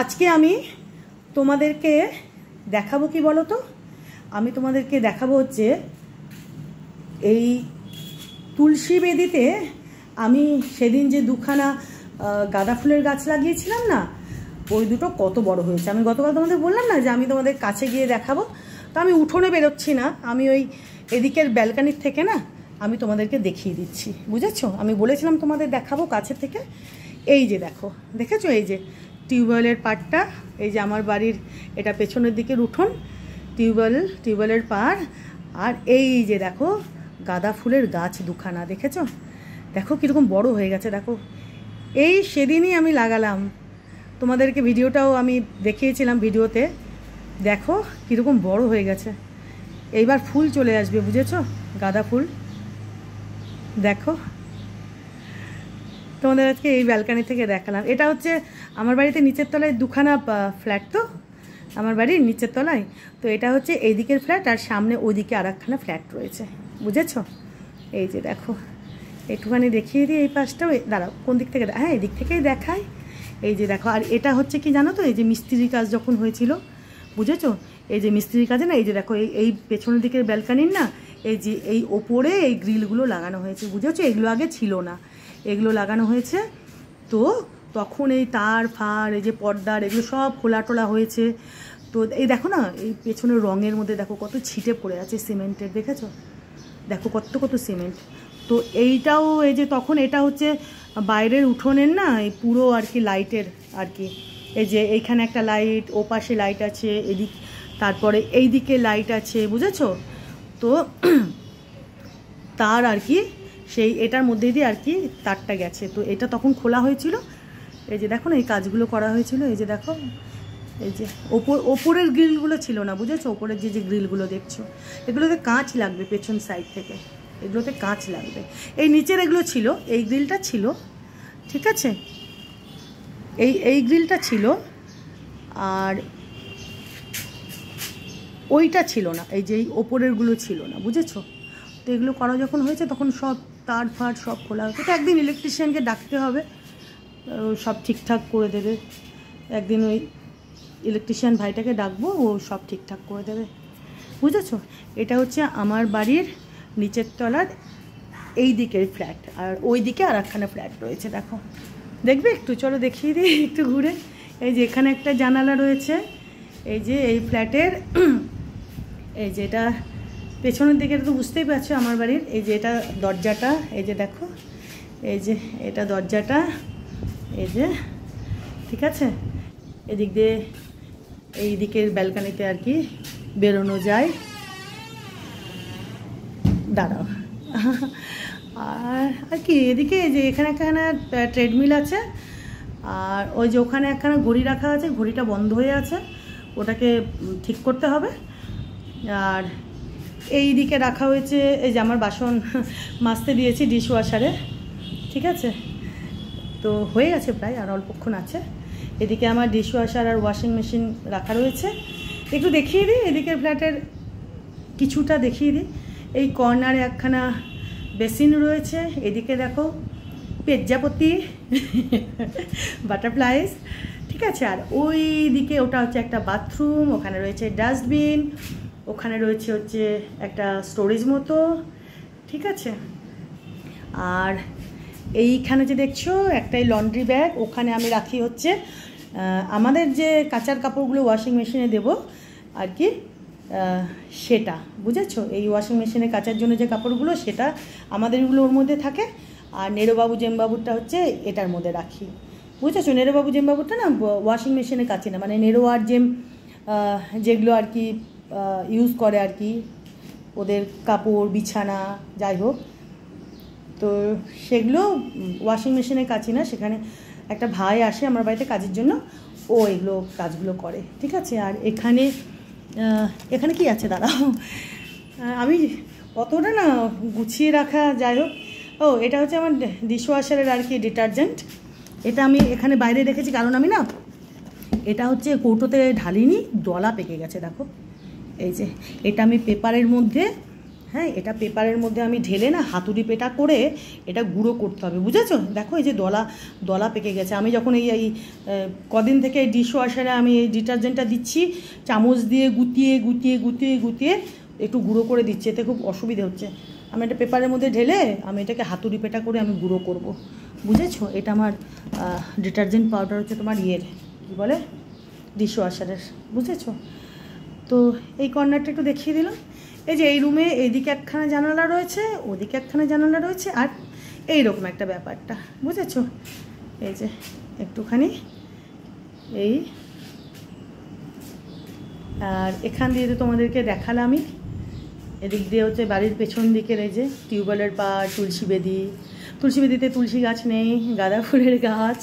আজকে আমি তোমাদেরকে দেখাবো কি বলো তো, আমি তোমাদেরকে দেখাবো হচ্ছে এই তুলসী বেদিতে আমি সেদিন যে দুখানা গাঁদা ফুলের গাছ লাগিয়েছিলাম না, ওই দুটো কত বড় হয়েছে। আমি গতকাল তোমাদের বললাম না যে আমি তোমাদের কাছে গিয়ে দেখাবো, তো আমি উঠোনে বেরোচ্ছি না, আমি ওই এদিকের ব্যালকানির থেকে না আমি তোমাদেরকে দেখিয়ে দিচ্ছি, বুঝেছো? আমি বলেছিলাম তোমাদের দেখাবো কাছে থেকে। এই যে দেখো, দেখেছো এই যে টিউবওয়েলের পাড়টা, এই যে আমার বাড়ির এটা পেছনের দিকের উঠোন, টিউবওয়েলের পাড়, আর এই যে দেখো গাঁদা ফুলের গাছ দুখানা, দেখেছো? দেখো কীরকম বড় হয়ে গেছে, দেখো এই সেদিনই আমি লাগালাম, তোমাদেরকে ভিডিওটাও আমি দেখিয়েছিলাম ভিডিওতে, দেখো কীরকম বড় হয়ে গেছে। এইবার ফুল চলে আসবে, বুঝেছো? গাঁদা ফুল দেখো, তোমাদের আজকে এই ব্যালকানি থেকে দেখালাম। এটা হচ্ছে আমার বাড়িতে নিচের তলায় দুখানা ফ্ল্যাট, তো আমার বাড়ির নিচের তলায়, তো এটা হচ্ছে এই দিকের ফ্ল্যাট আর সামনে ওই দিকে আর একখানা ফ্ল্যাট রয়েছে, বুঝেছো? এই যে দেখো, একটুখানি দেখিয়ে দিই এই পাশটাও, দাঁড়াও কোন দিক থেকে, হ্যাঁ এদিক থেকেই দেখায়। এই যে দেখো, আর এটা হচ্ছে কি জানো তো, এই যে মিস্ত্রির কাজ যখন হয়েছিল, বুঝেছো? এই যে মিস্ত্রির কাজে না, এই যে দেখো এই পেছনের দিকের ব্যালকানির না, এই যে এই ওপরে এই গ্রিলগুলো লাগানো হয়েছে, বুঝেছো? এগুলো আগে ছিল না, এগুলো লাগানো হয়েছে। তো তখন এই তার ফার, এই যে পর্দার, এগুলো সব খোলা টোলা হয়েছে। তো এই দেখো না, এই পেছনের রঙের মধ্যে দেখো কত ছিটে পড়ে আছে সিমেন্টের, দেখেছো? দেখো কত কত সিমেন্ট। তো এইটাও এই যে তখন এটা হচ্ছে বাইরের উঠোনের না, এই পুরো আর কি লাইটের আর কি, এই যে এইখানে একটা লাইট, ও পাশে লাইট আছে, এদিক তারপরে এই দিকে লাইট আছে, বুঝেছো? তো তার আর কি সেই এটার মধ্যে দিয়ে আর কি তারটা গেছে, তো এটা তখন খোলা হয়েছিল। এই যে দেখো না, এই কাজগুলো করা হয়েছিল, এই যে দেখো, এই যে ওপরের গ্রিলগুলো ছিল না, বুঝেছো? ওপরের যে গ্রিলগুলো দেখছো, এগুলোতে কাঁচ লাগবে পেছন সাইড থেকে, এগুলোতে কাঁচ লাগবে। এই নিচের এগুলো ছিল, এই গ্রিলটা ছিল, ঠিক আছে? এই গ্রিলটা ছিল, আর ওইটা ছিল না, এই যে এই ওপরেরগুলো ছিল না, বুঝেছো? তো এগুলো করা যখন হয়েছে তখন সব তার ফার সব খোলা হয়েছে। তো একদিন ইলেকট্রিশিয়ানকে ডাকতে হবে, সব ঠিকঠাক করে দেবে। একদিন ওই ইলেকট্রিশিয়ান ভাইটাকে ডাকবো, ও সব ঠিকঠাক করে দেবে, বুঝেছো? এটা হচ্ছে আমার বাড়ির নিচের তলার এই দিকের ফ্ল্যাট, আর ওই দিকে আর একখানা ফ্ল্যাট রয়েছে, দেখো দেখবে একটু, চলো দেখিয়ে দিই একটু ঘুরে। এই যে এখানে একটা জানালা রয়েছে, এই যে এই ফ্ল্যাটের এই যে এটা পেছনের দিকে, তো বুঝতেই পারছো আমার বাড়ির, এই যে এটা দরজাটা, এই যে দেখো, এই যে এটা দরজাটা, এই যে, ঠিক আছে? এদিক দিয়ে এই দিকের ব্যালকানিতে আর কি বেরোনো যায়। দাঁড়াও, আর কি এদিকে যে এখানে একখানা ট্রেডমিল আছে, আর ওই যে ওখানে একখানা ঘড়ি রাখা আছে, ঘড়িটা বন্ধ হয়ে আছে, ওটাকে ঠিক করতে হবে। আর এই দিকে রাখা হয়েছে, এই যে আমার বাসন মাজতে দিয়েছি ডিশ ওয়াশারে, ঠিক আছে? তো হয়ে গেছে প্রায়, আর অল্পক্ষণ আছে। এদিকে আমার ডিশ ওয়াশার আর ওয়াশিং মেশিন রাখা রয়েছে। একটু দেখিয়ে দিই এদিকের ফ্ল্যাটের কিছুটা দেখিয়ে দিই। এই কর্নারে একখানা বেসিন রয়েছে, এদিকে দেখো পেজ্জাপতি বাটারফ্লাইস, ঠিক আছে? আর ওই দিকে ওটা হচ্ছে একটা বাথরুম, ওখানে রয়েছে ডাস্টবিন, ওখানে রয়েছে হচ্ছে একটা স্টোরেজ মতো, ঠিক আছে? আর এইখানে যে দেখছো একটাই লন্ড্রি ব্যাগ, ওখানে আমি রাখি হচ্ছে আমাদের যে কাচার কাপড়গুলো ওয়াশিং মেশিনে দেবো আর কি, সেটা, বুঝেছো? এই ওয়াশিং মেশিনে কাচার জন্য যে কাপড়গুলো, সেটা আমাদেরগুলো ওর মধ্যে থাকে। আর নেরোবাবু জেমবাবুরটা হচ্ছে এটার মধ্যে রাখি, বুঝেছো? নেরোবাবু জেমবাবুরটা না ওয়াশিং মেশিনে কাচি না, মানে নেরো আর জেম যেগুলো আর কি ইউজ করে আর কি, ওদের কাপড় বিছানা যাই হোক, তো সেগুলো ওয়াশিং মেশিনে কাচি না। সেখানে একটা ভাই আসে আমার বাড়িতে কাজের জন্য, ও এগুলো কাজগুলো করে, ঠিক আছে? আর এখানে এখানে কি আছে দাঁড়াও, আমি অতটা না গুছিয়ে রাখা, যাই হোক। ও এটা হচ্ছে আমার ডিশ ওয়াশারের আর কি ডিটারজেন্ট, এটা আমি এখানে বাইরে রেখেছি, কারণ আমি না এটা হচ্ছে কৌটোতে ঢালিনি, দলা পেকে গেছে, দেখো এই যে এটা আমি পেপারের মধ্যে হ্যাঁ, এটা পেপারের মধ্যে আমি ঢেলে না হাতুড়ি পেটা করে এটা গুঁড়ো করতে হবে, বুঝেছো? দেখো এই যে দলা পেকে গেছে। আমি যখন এই কদিন থেকে এই ডিশ ওয়াশারে আমি এই ডিটারজেন্টটা দিচ্ছি, চামচ দিয়ে গুতিয়ে একটু গুঁড়ো করে দিচ্ছি, এতে খুব অসুবিধে হচ্ছে। আমি এটা পেপারের মধ্যে ঢেলে আমি এটাকে হাতুড়ি পেটা করে আমি গুঁড়ো করব, বুঝেছো? এটা আমার ডিটারজেন্ট পাউডার হচ্ছে তোমার ইয়ের কী বলে, ডিশ ওয়াশারের, বুঝেছো? তো এই কর্নারটা একটু দেখিয়ে দিলাম। এই যে এই রুমে এইদিকে একখানা জানালা রয়েছে, ওদিকে একখানা জানালা রয়েছে, আর এইরকম একটা ব্যাপারটা, বুঝেছো? এই যে একটুখানি এই, আর এখান দিয়ে তো তোমাদেরকে দেখালামই। এদিক দিয়ে হচ্ছে বাড়ির পেছন দিকের এই যে টিউবওয়েলের পাড়, তুলসী বেদিতে তুলসী গাছ নেই, গাঁদা ফুলের গাছ,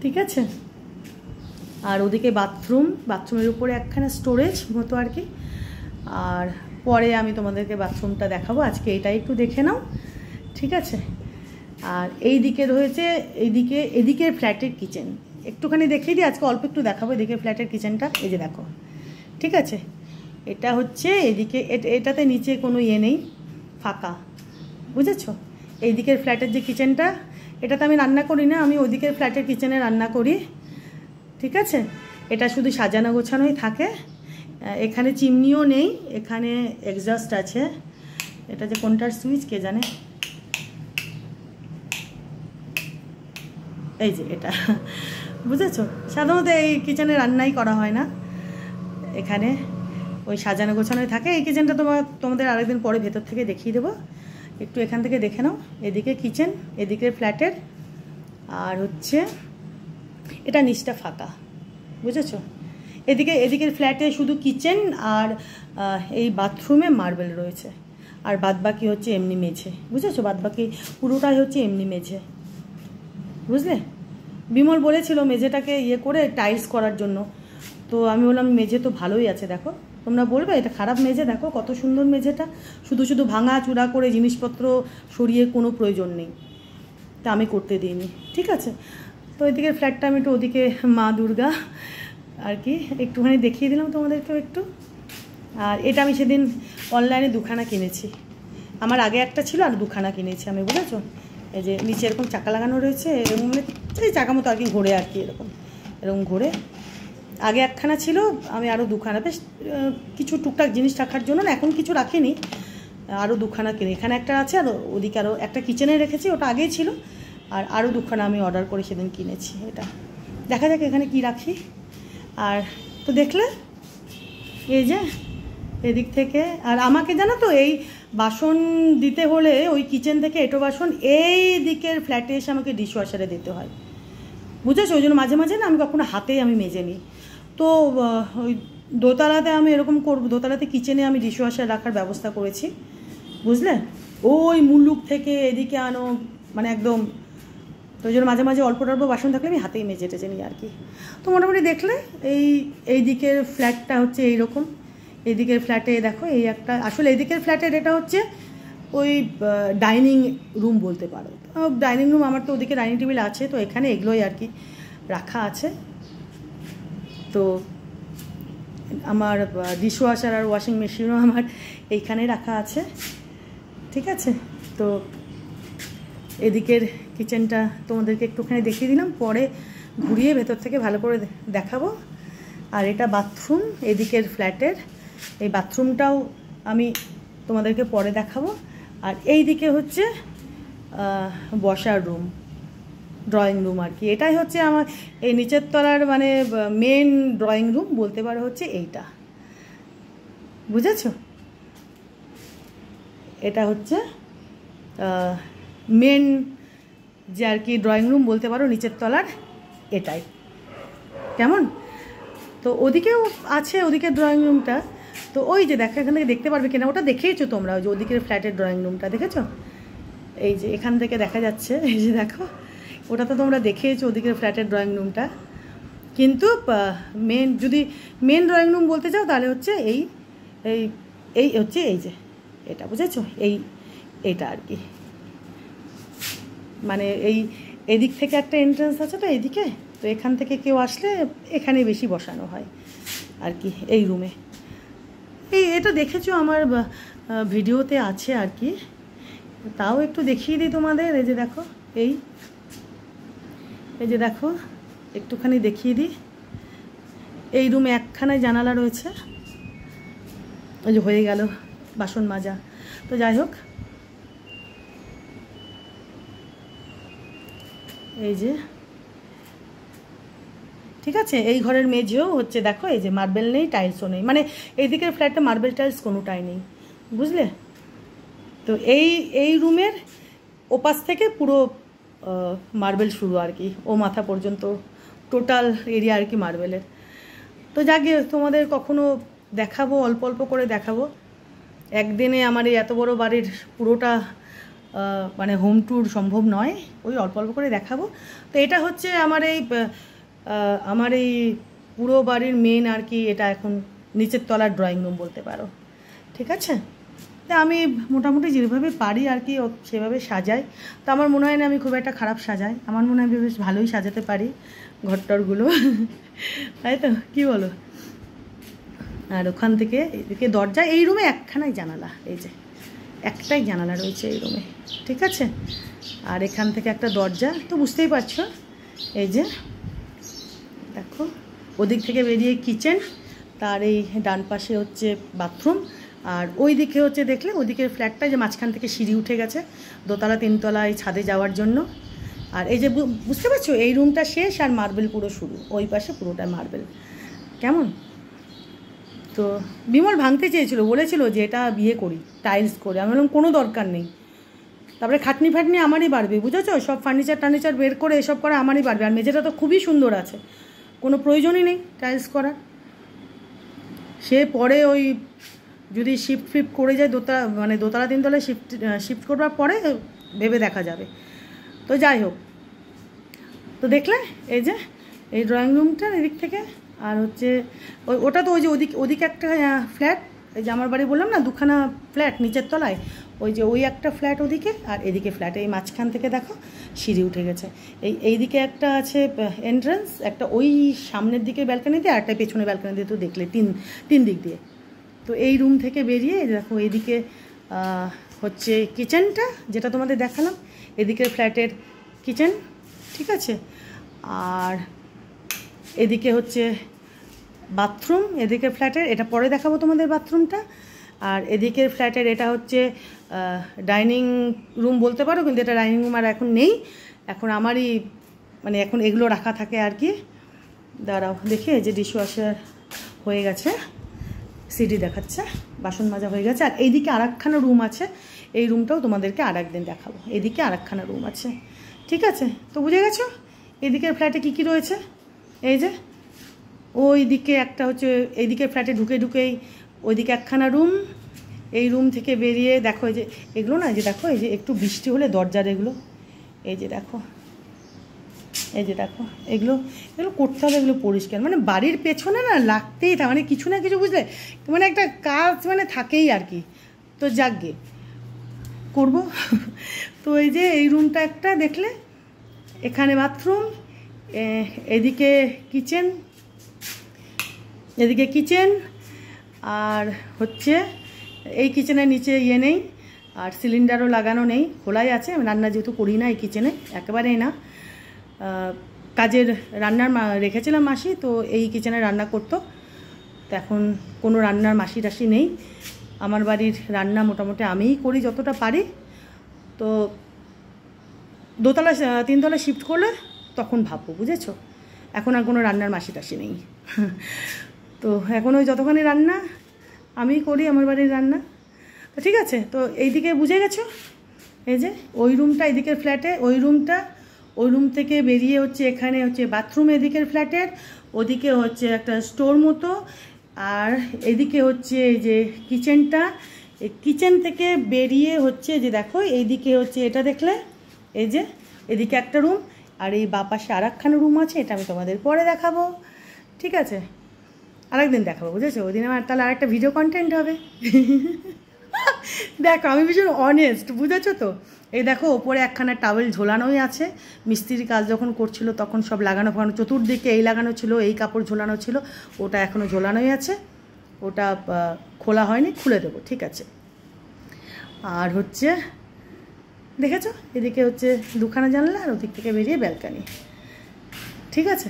ঠিক আছে? আর ওদিকে বাথরুমের উপরে একখানা স্টোরেজ মতো আর কি। আর পরে আমি তোমাদেরকে বাথরুমটা দেখাবো, আজকে এইটাই একটু দেখে নাও, ঠিক আছে? আর এই দিকে রয়েছে এদিকের ফ্ল্যাটের কিচেন, একটুখানি দেখিয়ে দিই, আজকে অল্প একটু দেখাবো এদিকে ফ্ল্যাটের কিচেনটা। এই যে দেখো, ঠিক আছে? এটা হচ্ছে এদিকে, এটাতে নিচে কোনো ইয়ে নেই, ফাঁকা, বুঝেছো? এই দিকের ফ্ল্যাটের যে কিচেনটা, এটাতে আমি রান্না করি না, আমি ওদিকের ফ্ল্যাটের কিচেনে রান্না করি, ঠিক আছে? এটা শুধু সাজানো গোছানোই থাকে, এখানে চিমনিও নেই, এখানে এক্সস্ট আছে। এটা যে কোনটার সুইচ কে জানে, এই যে এটা, বুঝেছো? সাধারণত এই কিচেনে রান্নাই করা হয় না, এখানে ওই সাজানো গোছানোই থাকে। এই কিচেনটা তোমাদের আরেকদিন পরে ভেতর থেকে দেখিয়ে দেবো, একটু এখান থেকে দেখে নাও। এদিকে কিচেন, এদিকের ফ্ল্যাটের, আর হচ্ছে এটা নিচটা ফাঁকা, বুঝেছো? এদিকের ফ্ল্যাটে শুধু কিচেন আর এই বাথরুমে মার্বেল রয়েছে, আর বাদবাকি হচ্ছে এমনি মেঝে, বুঝেছো? বাদবাকি পুরোটাই হচ্ছে এমনি মেঝে, বুঝলে? বিমল বলেছিল মেঝেটাকে ইয়ে করে টাইলস করার জন্য, তো আমি বললাম মেঝে তো ভালোই আছে, দেখো তোমরা বলবে এটা খারাপ মেঝে? দেখো কত সুন্দর মেঝেটা, শুধু ভাঙা চূড়া করে জিনিসপত্র সরিয়ে কোনো প্রয়োজন নেই, তা আমি করতে দিইনি, ঠিক আছে? তো এদিকের ফ্ল্যাটটা আমি একটু ওদিকে মা দুর্গা আর কি একটুখানি দেখিয়ে দিলাম তোমাদেরকেও একটু। আর এটা আমি সেদিন অনলাইনে দুখানা কিনেছি, আমার আগে একটা ছিল আর দুখানা কিনেছি আমি, বুঝেছো? এই যে নিচে এরকম চাকা লাগানো রয়েছে, এরকম এই চাকা মতো আর কি ঘোরে, আর কি এরকম ঘোরে। আগে একখানা ছিল, আমি আরও দুখানা, বেশ কিছু টুকটাক জিনিস রাখার জন্য না, এখন কিছু রাখিনি, আরও দুখানা কিনে, এখানে একটা আছে, আর ওদিকে আরও একটা কিচেনে রেখেছি, ওটা আগেই ছিল, আর আরও দুখানা আমি অর্ডার করে সেদিন কিনেছি। এটা দেখা যাক এখানে কি রাখি। আর তো দেখলে এই যে এদিক থেকে, আর আমাকে জানো তো এই বাসন দিতে হলে ওই কিচেন থেকে এঁটো বাসন এই দিকের ফ্ল্যাটে এসে আমাকে ডিশ ওয়াশারে দিতে হয়, বুঝেছো? ওই জন্য মাঝে মাঝে না আমি কখনো হাতেই আমি মেজে নিই। তো ওই দোতলাতে আমি এরকম করবো, দোতলাতে কিচেনে আমি ডিশ ওয়াশার রাখার ব্যবস্থা করেছি, বুঝলে? ওই মুল্লুক থেকে এদিকে আনো, মানে একদম, তো ওই জন্য মাঝে মাঝে অল্প বাসন থাকলে আমি হাতেই মেজে টেজে নিই আর কি। তো মোটামুটি দেখলে এই দিকের ফ্ল্যাটটা হচ্ছে এইরকম, এইদিকের ফ্ল্যাটে দেখো এই একটা, আসলে এইদিকের ফ্ল্যাটের এটা হচ্ছে ওই ডাইনিং রুম বলতে পারো, ডাইনিং রুম, আমার তো ওদিকে ডাইনিং টেবিল আছে, তো এখানে এগুলোই আর কি রাখা আছে। তো আমার ডিশ ওয়াশার আর ওয়াশিং মেশিনও আমার এইখানে রাখা আছে, ঠিক আছে? তো এদিকের কিচেনটা তোমাদেরকে একটুখানি দেখিয়ে দিলাম, পরে ঘুরিয়ে ভেতর থেকে ভালো করে দেখাবো। আর এটা বাথরুম এদিকের ফ্ল্যাটের, এই বাথরুমটাও আমি তোমাদেরকে পরে দেখাবো। আর এই দিকে হচ্ছে বসার রুম, ড্রয়িং রুম আর কি, এটাই হচ্ছে আমার এই নিচের তলার মানে মেন ড্রয়িং রুম বলতে পারো হচ্ছে এইটা, বুঝেছো? এটা হচ্ছে মেন যে আর কি ড্রয়িং রুম বলতে পারো নিচের তলার, এটাই কেমন। তো ওদিকেও আছে ওদিকের ড্রয়িং রুমটা, তো ওই যে দেখো এখান থেকে দেখতে পারবে কিনা, ওটা দেখেইছো তোমরা, ওই যে ওদিকের ফ্ল্যাটের ড্রয়িং রুমটা দেখেছো, এই যে এখান থেকে দেখা যাচ্ছে, এই যে দেখো ওটা তো তোমরা দেখেইছো ওদিকের ফ্ল্যাটের ড্রয়িং রুমটা। কিন্তু যদি মেন ড্রয়িং রুম বলতে চাও তাহলে হচ্ছে এই এই এই হচ্ছে এই যে এটা, বুঝেছো? এইটা আর কি, মানে এদিক থেকে একটা এন্ট্রান্স আছে তো এইদিকে, তো এখান থেকে কেউ আসলে এখানে বেশি বসানো হয় আর কি এই রুমে। এটা দেখেছো আমার ভিডিওতে আছে আর কি, তাও একটু দেখিয়ে দিই তোমাদের। এই যে দেখো, এই যে দেখো, একটুখানি দেখিয়ে দিই। এই রুমে একখানায় জানালা রয়েছে, ওই যে হয়ে গেল বাসন মাজা। তো যাই হোক, এই যে ঠিক আছে, এই ঘরের মেঝেও হচ্ছে দেখো, এই যে মার্বেল নেই, টাইলসও নেই, মানে এই দিকের ফ্ল্যাটে মার্বেল টাইলস কোনোটাই নেই, বুঝলে। তো এই রুমের ওপাশ থেকে পুরো মার্বেল শুরু আর কি, ও মাথা পর্যন্ত টোটাল এরিয়া আর কি মার্বেলের। তো যাকে তোমাদের কখনো দেখাবো, অল্প অল্প করে দেখাবো। একদিনে আমার এই এত বড় বাড়ির পুরোটা মানে হোম ট্যুর সম্ভব নয়, ওই অল্প অল্প করে দেখাবো। তো এটা হচ্ছে আমার এই পুরো বাড়ির মেন আর কি, এটা এখন নিচের তলার ড্রয়িং রুম বলতে পারো, ঠিক আছে। তা আমি মোটামুটি যেভাবে পারি আর কি সেভাবে সাজাই। তো আমার মনে হয় না আমি খুব একটা খারাপ সাজাই, আমার মনে হয় বেশ ভালোই সাজাতে পারি ঘরটরগুলো, তাই তো, কি বলো। আর ওখান থেকে এদিকে দরজা, এই রুমে একখানাই জানালা, এই যে একটাই জানালা রয়েছে এই রুমে, ঠিক আছে। আর এখান থেকে একটা দরজা, তো বুঝতেই পারছো। এই যে দেখো, ওদিক থেকে বেরিয়ে কিচেন, তার এই ডান পাশে হচ্ছে বাথরুম, আর ওই দিকে হচ্ছে দেখলে ওইদিকের ফ্ল্যাটটা যে মাঝখান থেকে সিঁড়ি উঠে গেছে দোতলা তিনতলা এই ছাদে যাওয়ার জন্য। আর এই যে বুঝতে পারছো, এই রুমটা শেষ আর মার্বেল পুরো শুরু, ওই পাশে পুরোটা মার্বেল, কেমন। তো বিমল ভাঙতে চেয়েছিল, বলেছিল যে এটা বিয়ে করি টাইলস করে, আমি বললাম কোনো দরকার নেই। তারপরে খাটনি ফাটনি আমারই বাড়বে, বুঝেছো, সব ফার্নিচার বের করে এসব করা আমারই বাড়বে। আর মেঝেটা তো খুবই সুন্দর আছে, কোনো প্রয়োজনই নেই টাইলস করার। সে পরে ওই যদি শিফট করে যায় দোতলা তিনতলায় শিফট করবার পরে ভেবে দেখা যাবে। তো যাই হোক, তো দেখলে এই যে এই ড্রয়িং রুমটার এদিক থেকে, আর হচ্ছে ওটা তো ওই যে ওদিকে একটা ফ্ল্যাট, এই যে আমার বাড়ি বললাম না দুখানা ফ্ল্যাট নিচের তলায়, ওই একটা ফ্ল্যাট ওদিকে, আর এদিকে ফ্ল্যাট, এই মাঝখান থেকে দেখো সিঁড়ি উঠে গেছে। এইদিকে একটা আছে এন্ট্রান্স, একটা ওই সামনের দিকে ব্যালকানি দিয়ে, আর একটা পেছনের ব্যালকানি দিয়ে, তো দেখলে তিন দিক দিয়ে। তো এই রুম থেকে বেরিয়ে দেখো এইদিকে হচ্ছে কিচেনটা, যেটা তোমাদের দেখালাম, এদিকের ফ্ল্যাটের কিচেন, ঠিক আছে। আর এদিকে হচ্ছে বাথরুম, এদিকের ফ্ল্যাটের, এটা পরে দেখাবো তোমাদের বাথরুমটা। আর এদিকের ফ্ল্যাটের এটা হচ্ছে ডাইনিং রুম বলতে পারো, কিন্তু এটা ডাইনিং রুম আর এখন নেই, এখন আমারই মানে এখন এগুলো রাখা থাকে আর কি। দাঁড়াও দেখি, এই যে ডিশওয়াশার হয়ে গেছে, সিডি দেখাচ্ছে, বাসন মাজা হয়ে গেছে। আর এইদিকে আর একখানা রুম আছে, এই রুমটাও তোমাদেরকে আর একদিন দেখাবো। এদিকে আর একখানা রুম আছে, ঠিক আছে। তো বুঝে গেছো এদিকের ফ্ল্যাটে কী কী রয়েছে। এই যে ওই দিকে একটা হচ্ছে, এইদিকে ফ্ল্যাটে ঢুকেই ওইদিকে একখানা রুম, এই রুম থেকে বেরিয়ে দেখো এই যে এগুলো না, এই যে দেখো এই যে একটু বৃষ্টি হলে দরজার এগুলো, এই যে দেখো, এই যে দেখো এগুলো করতে হবে, এগুলো পরিষ্কার, মানে বাড়ির পেছনে না লাগতেই থাকে, মানে কিছু না কিছু, বুঝলে, মানে একটা কাজ মানে থাকেই আর কি। তো যাকগে করবো। তো এই যে এই রুমটা একটা দেখলে, এখানে বাথরুম, এদিকে কিচেন, আর হচ্ছে এই কিচেনের নিচে ইয়ে নেই, আর সিলিন্ডারও লাগানো নেই, খোলাই আছে। আমি রান্না যেহেতু করি না এই কিচেনে, একেবারেই না, কাজের রান্নার রেখেছিলাম মাসি, তো এই কিচেনে রান্না করতো। তো এখন কোনো রান্নার মাসি টাসি নেই, আমার বাড়ির রান্না মোটামুটি আমিই করি যতটা পারি। তো তিনতলা শিফট করলে তখন ভাববো, বুঝেছো, এখন আর কোনো রান্নার মাসি টাসি নেই। তো এখন ওই যতখানি রান্না আমিই করি, আমার বাড়ির রান্না। তো ঠিক আছে, তো এইদিকে বুঝে গেছো, এই যে ওই রুমটা এদিকের ফ্ল্যাটে, ওই রুম থেকে বেরিয়ে হচ্ছে এখানে হচ্ছে বাথরুম এদিকের ফ্ল্যাটের, ওদিকে হচ্ছে একটা স্টোর মতো, আর এদিকে হচ্ছে এই যে কিচেনটা, এই কিচেন থেকে বেরিয়ে হচ্ছে যে দেখো এইদিকে হচ্ছে এটা দেখলে, এই যে এদিকে একটা রুম, আর এই বাপাশে আর একখানা রুম আছে, এটা আমি তোমাদের পরে দেখাবো, ঠিক আছে, আরেকদিন দেখাবো, বুঝেছো। ওই দিন আমার তাহলে আরেকটা ভিডিও কন্টেন্ট হবে। দেখো আমি ভীষণ অনেস্ট, বুঝেছো তো। এই দেখো ওপরে একখানা টাওয়েল ঝোলানোই আছে, মিস্ত্রির কাজ যখন করছিল তখন সব লাগানো ফাগানো, চতুর্দিকে এই লাগানো ছিল, এই কাপড় ঝোলানো ছিল, ওটা এখনও ঝোলানোই আছে, ওটা খোলা হয়নি, খুলে দেবো, ঠিক আছে। আর হচ্ছে দেখেছো এদিকে হচ্ছে দুখানা জানলা আর ওদিক থেকে বেরিয়ে ব্যালকানি। ঠিক আছে,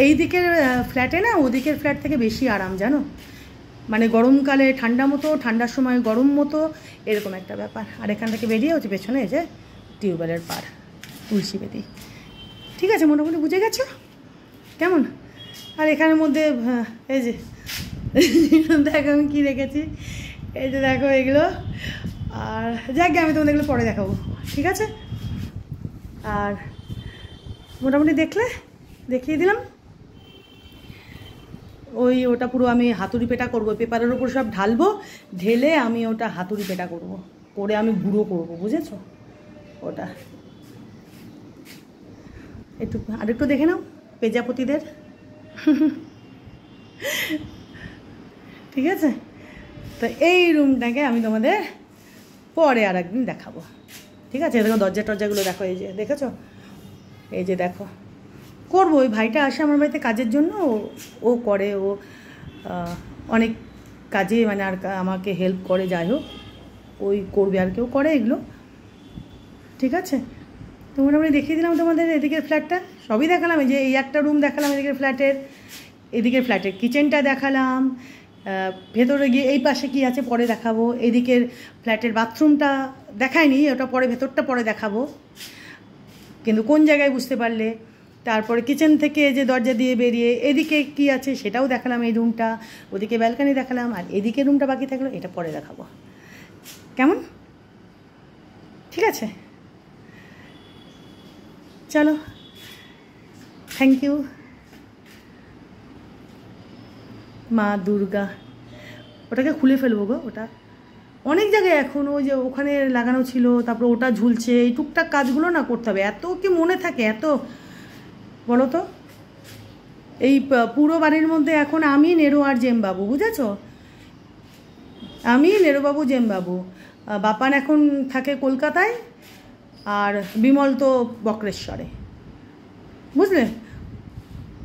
এই দিকের ফ্ল্যাটে না ওদিকের ফ্ল্যাট থেকে বেশি আরাম জানো, মানে গরমকালে ঠান্ডা মতো, ঠান্ডার সময় গরম মতো, এরকম একটা ব্যাপার। আর এখান থেকে বেরিয়ে হচ্ছে পেছনে এই যে টিউবওয়েলের পার, তুলসী বেদি। ঠিক আছে, মোটামুটি বুঝে গেছো কেমন? আর এখানের মধ্যে এই যে দেখো আমি কী রেখেছি, এই যে দেখো এগুলো। আর যাক আমি তোমাদের এগুলো পরে দেখাবো, ঠিক আছে? আর মোটামুটি দেখিয়ে দিলাম। ওটা পুরো আমি হাতুড়ি পেটা করবো, পেপারের উপর সব ঢালবো, ঢেলে আমি ওটা হাতুড়ি পেটা করে আমি গুঁড়ো করবো, বুঝেছো? ওটা আরেকটু দেখে নাও প্রজাপতিদের। ঠিক আছে, তো এই রুমটাকে আমি তোমাদের পরে আর একদিন দেখাবো, ঠিক আছে? দেখো দরজা টরজাগুলো দেখো, এই যে দেখেছো, এই যে দেখো করবো। ওই ভাইটা আসে আমার বাড়িতে কাজের জন্য, ও করে, ও অনেক কাজে মানে আর আমাকে হেল্প করে, যাই হোক ওই করবে, আর কেউ করে এগুলো। ঠিক আছে, তো মোটামুটি দেখিয়ে দিলাম তোমাদের এদিকের ফ্ল্যাটটা, সবই দেখালাম। এই যে এই একটা রুম দেখালাম এদিকের ফ্ল্যাটের কিচেনটা দেখালাম, ভেতরে গিয়ে এই পাশে কি আছে পরে দেখাবো, এদিকের ফ্ল্যাটের বাথরুমটা দেখায়নি, ওটা পরে, ভেতরটা পরে দেখাবো, কিন্তু কোন জায়গায় বুঝতে পারলে। তারপরে কিচেন থেকে যে দরজা দিয়ে বেরিয়ে এদিকে কি আছে সেটাও দেখালাম, এই রুমটা, ওদিকে ব্যালকানি দেখালাম, আর এদিকে রুমটা বাকি থাকলো, এটা পরে দেখাবো, কেমন? ঠিক আছে, চলো, থ্যাংক ইউ মা দুর্গা। ওটাকে খুলে ফেলবো গো, ওটা অনেক জায়গায় এখন ওই যে ওখানে লাগানো ছিল, তারপর ওটা ঝুলছে, এই টুকটাক কাজগুলো না করতে হবে, এত কি মনে থাকে এত, বলো তো? এই পুরো বাড়ির মধ্যে এখন আমি, নেরো আর জেমবাবু, বুঝেছো? আমি, নেরোবাবু, জেমবাবু। বাপান এখন থাকে কলকাতায়, আর বিমল তো বক্রেশ্বরে, বুঝলে?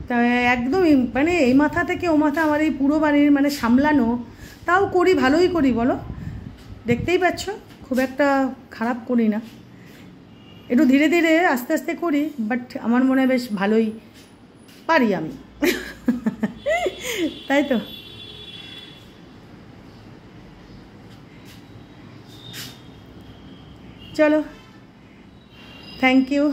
তা একদমই মানে এই মাথা থেকে ও মাথা আমার এই পুরো বাড়ির মানে সামলানো, তাও করি, ভালোই করি বলো, দেখতেই পাচ্ছ, খুব একটা খারাপ করি না, একটু ধীরে ধীরে আস্তে আস্তে করি, বাট আমার মনে হয় বেশ ভালোই পারি আমি। তাই তো, চলো, থ্যাংক ইউ।